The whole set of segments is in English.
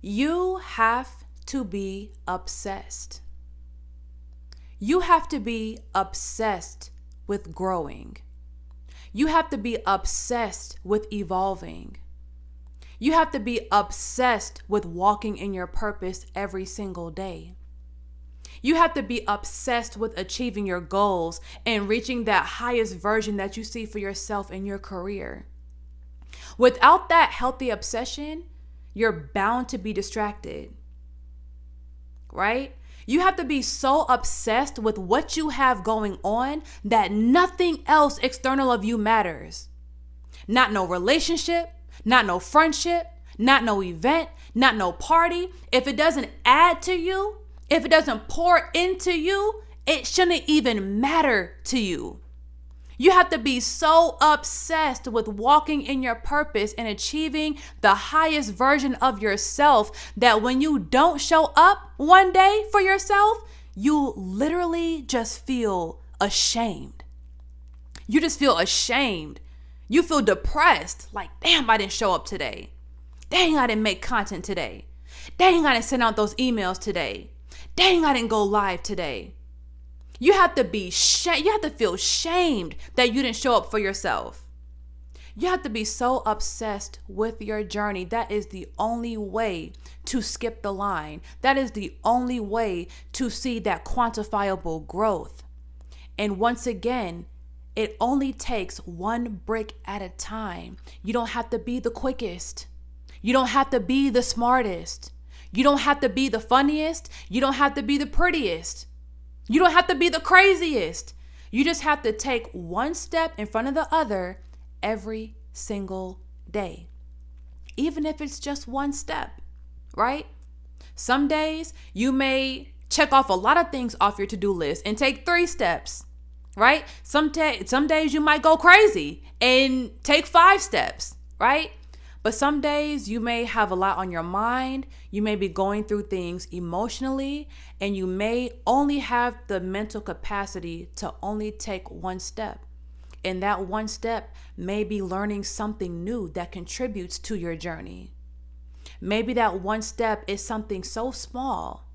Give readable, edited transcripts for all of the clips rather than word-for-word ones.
You have to be obsessed. You have to be obsessed with growing. You have to be obsessed with evolving. You have to be obsessed with walking in your purpose every single day. You have to be obsessed with achieving your goals and reaching that highest version that you see for yourself in your career. Without that healthy obsession, you're bound to be distracted, right? You have to be so obsessed with what you have going on that nothing else external of you matters. Not no relationship, not no friendship, not no event, not no party. If it doesn't add to you, if it doesn't pour into you, it shouldn't even matter to you. You have to be so obsessed with walking in your purpose and achieving the highest version of yourself that when you don't show up one day for yourself, you literally just feel ashamed. You just feel ashamed. You feel depressed. Like, damn, I didn't show up today. Dang, I didn't make content today. Dang, I didn't send out those emails today. Dang, I didn't go live today. You have to feel shamed that you didn't show up for yourself. You have to be so obsessed with your journey. That is the only way to skip the line. That is the only way to see that quantifiable growth. And once again, it only takes one brick at a time. You don't have to be the quickest. You don't have to be the smartest. You don't have to be the funniest. You don't have to be the prettiest. You don't have to be the craziest. You just have to take one step in front of the other every single day. Even if it's just one step, right? Some days you may check off a lot of things off your to-do list and take 3 steps, right? Some days you might go crazy and take 5 steps, right? But some days you may have a lot on your mind. You may be going through things emotionally, and you may only have the mental capacity to only take 1 step. And that 1 step may be learning something new that contributes to your journey. Maybe that 1 step is something so small,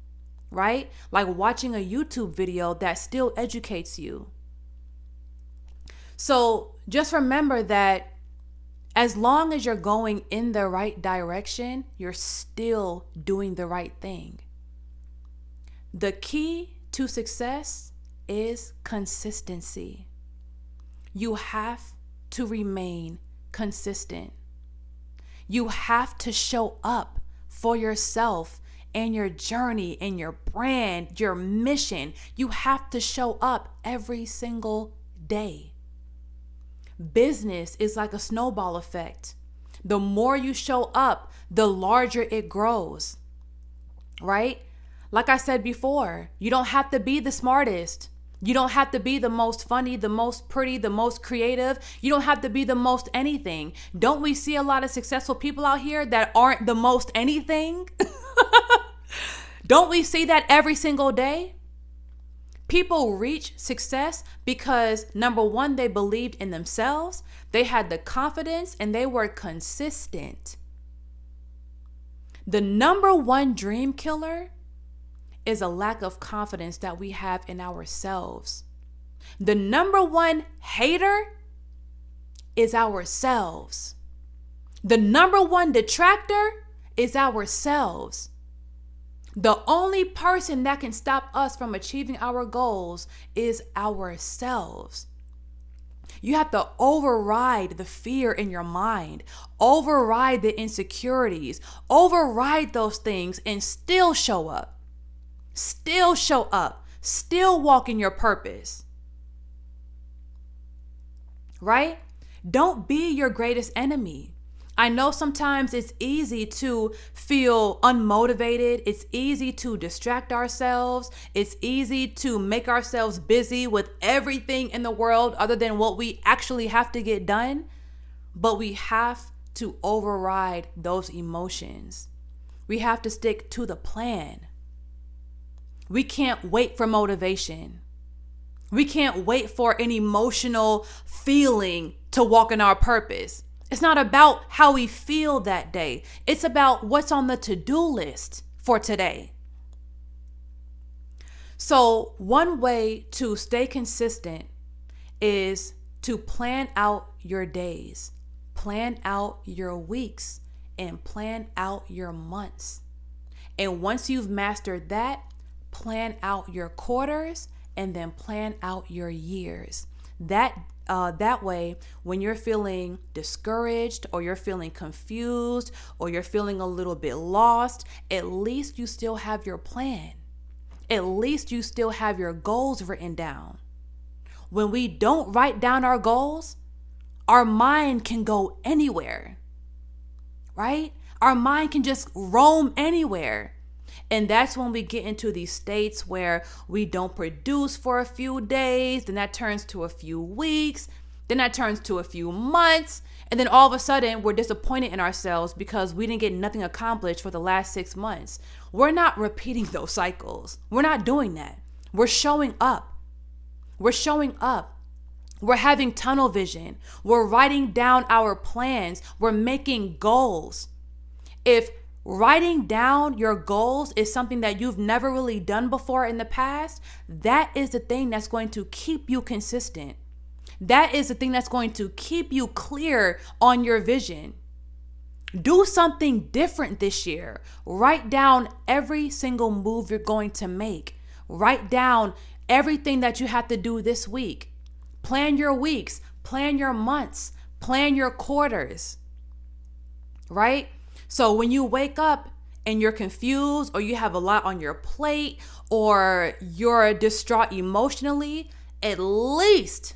right? Like watching a YouTube video that still educates you. So just remember that as long as you're going in the right direction, you're still doing the right thing. The key to success is consistency. You have to remain consistent. You have to show up for yourself and your journey and your brand, your mission. You have to show up every single day. Business is like a snowball effect. The more you show up, the larger it grows, right? Like I said before, you don't have to be the smartest. You don't have to be the most funny, the most pretty, the most creative. You don't have to be the most anything. Don't we see a lot of successful people out here that aren't the most anything? Don't we see that every single day? People reach success because, number one, they believed in themselves, they had the confidence, and they were consistent. The number one dream killer is a lack of confidence that we have in ourselves. The number one hater is ourselves. The number one detractor is ourselves. The only person that can stop us from achieving our goals is ourselves. You have to override the fear in your mind, override the insecurities, override those things, and still show up. Still show up. Still walk in your purpose. Right? Don't be your greatest enemy. I know sometimes it's easy to feel unmotivated. It's easy to distract ourselves. It's easy to make ourselves busy with everything in the world other than what we actually have to get done. But we have to override those emotions. We have to stick to the plan. We can't wait for motivation. We can't wait for an emotional feeling to walk in our purpose. It's not about how we feel that day. It's about what's on the to-do list for today. So one way to stay consistent is to plan out your days, plan out your weeks, and plan out your months. And once you've mastered that, plan out your quarters and then plan out your years. That way, when you're feeling discouraged or you're feeling confused or you're feeling a little bit lost, at least you still have your plan. At least you still have your goals written down. When we don't write down our goals, our mind can go anywhere, right? Our mind can just roam anywhere. And that's when we get into these states where we don't produce for a few days, then that turns to a few weeks, then that turns to a few months, and then all of a sudden we're disappointed in ourselves because we didn't get nothing accomplished for the last 6 months. We're not repeating those cycles. We're not doing that. We're showing up. We're showing up. We're having tunnel vision. We're writing down our plans. We're making goals. If writing down your goals is something that you've never really done before in the past, that is the thing that's going to keep you consistent. That is the thing that's going to keep you clear on your vision. Do something different this year. Write down every single move you're going to make. Write down everything that you have to do this week. Plan your weeks, plan your months, plan your quarters, right? So when you wake up and you're confused or you have a lot on your plate or you're distraught emotionally, at least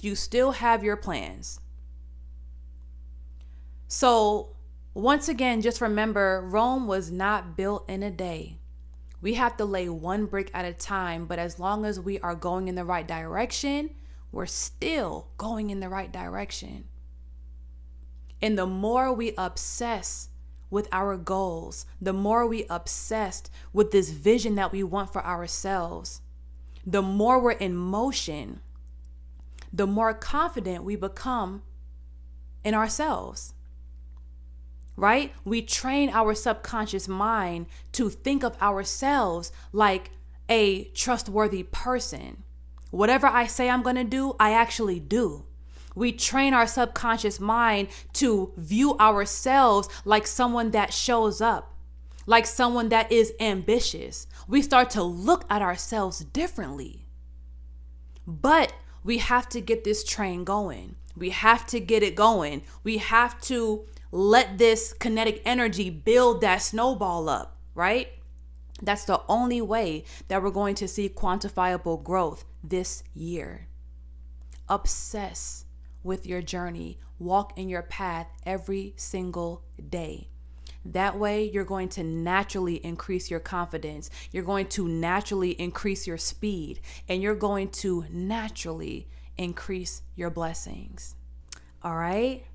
you still have your plans. So once again, just remember, Rome was not built in a day. We have to lay one brick at a time, but as long as we are going in the right direction, we're still going in the right direction. And the more we obsess with our goals, the more we obsessed with this vision that we want for ourselves, the more we're in motion, the more confident we become in ourselves, right? We train our subconscious mind to think of ourselves like a trustworthy person. Whatever I say I'm going to do, I actually do. We train our subconscious mind to view ourselves like someone that shows up, like someone that is ambitious. We start to look at ourselves differently. But we have to get this train going. We have to get it going. We have to let this kinetic energy build that snowball up, right? That's the only way that we're going to see quantifiable growth this year. Obsess with your journey. Walk in your path every single day. That way, you're going to naturally increase your confidence. You're going to naturally increase your speed, and you're going to naturally increase your blessings. All right?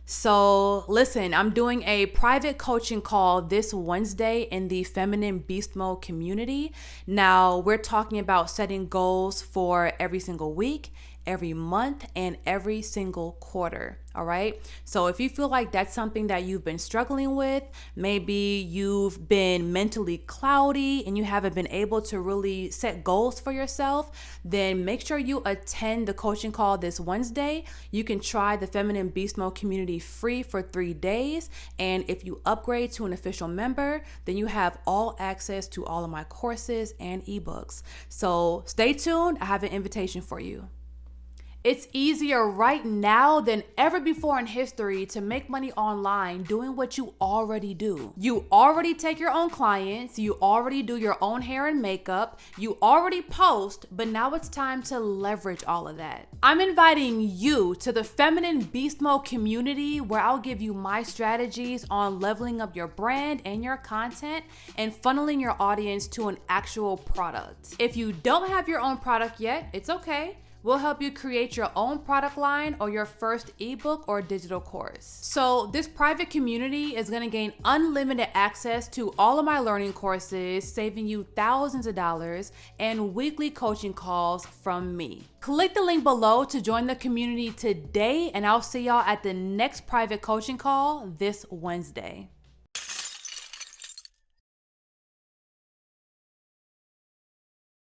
So listen, I'm doing a private coaching call this Wednesday in the Feminine Beast Mode community. Now, we're talking about setting goals for every single week, every month, and every single quarter. All right. So if you feel like that's something that you've been struggling with, maybe you've been mentally cloudy and you haven't been able to really set goals for yourself, then make sure you attend the coaching call this Wednesday. You can try the Feminine Beast Mode community free for 3 days. And if you upgrade to an official member, then you have all access to all of my courses and ebooks. So stay tuned. I have an invitation for you. It's easier right now than ever before in history to make money online doing what you already do. You already take your own clients, you already do your own hair and makeup, you already post, but now it's time to leverage all of that. I'm inviting you to the Feminine Beast Mode community where I'll give you my strategies on leveling up your brand and your content and funneling your audience to an actual product. If you don't have your own product yet, it's okay. We'll help you create your own product line or your first ebook or digital course. So this private community is going to gain unlimited access to all of my learning courses, saving you thousands of dollars, and weekly coaching calls from me. Click the link below to join the community today, and I'll see y'all at the next private coaching call this Wednesday.